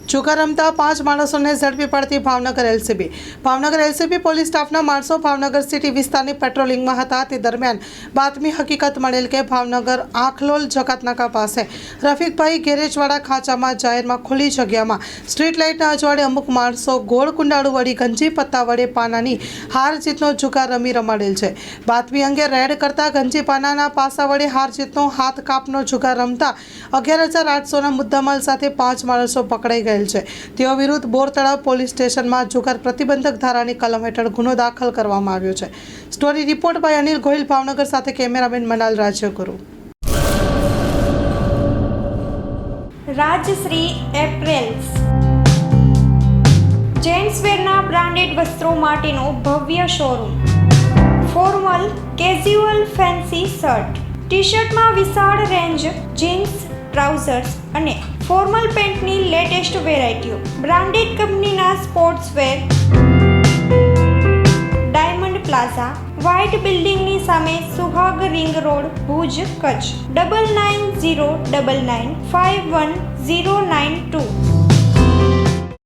જુગાર રમતા 5 માણસોને ઝડપી પાડતી Bhavnagar LCB. Bhavnagar LCB police સ્ટાફના માણસો ભાવનગર સિટી વિસ્તારની પેટ્રોલિંગમાં હતા। તે દરમિયાન બાતમી હકીકત મળેલ કે ભાવનગર આખલોલ જકાતનાકા પાસે રફીકભાઈ ગેરેજવાળા ખાંચામાં જાહેરમાં ખુલ્લી જગ્યામાં સ્ટ્રીટ લાઇટના અજવાળે અમુક માણસો ગોળ કુંડાળું વળી ગંજી પત્તા વડે પાનાની હાર જીતનો જુગાર રમાડેલ છે। બાતમી અંગે રેડ કરતા ગંજી પાનાના પાસા વડે હાર જીતનો હાથ કાપનો જુગાર રમતા 11,800ના મુદ્દામાલ સાથે 5 માણસો પકડાઈ ગયા છે। તેઓ વિરુદ્ધ બોર તળાવ પોલીસ સ્ટેશનમાં જુગાર પ્રતિબંધક ધારાની કલમ હેઠળ ગુનો દાખલ કરવામાં આવ્યો છે। Story report by Anil Gohil, Bhavnagar સાથે કેમેરામેન મનાલ રાજ્યગુરુ। રાજશ્રી એપ્રેલ્સ જેન્ટ્સવેરના બ્રાન્ડેડ વસ્ત્રો માટેનો ભવ્ય showroom. Formal, casual, fancy shirt, ટી-શર્ટમાં વિશાળ રેન્જ, જીન્સ, ટ્રાઉઝર્સ અને ફોર્મલ પેન્ટની લેટેસ્ટ વેરાયટીઓ, બ્રાન્ડેડ કંપનીના સ્પોર્ટ્સવેર। ડાયમંડ પ્લાઝા, વ્હાઇટ બિલ્ડિંગની સામે, સુહાગ રિંગ રોડ, ભુજ, કચ્છ। 9909951092।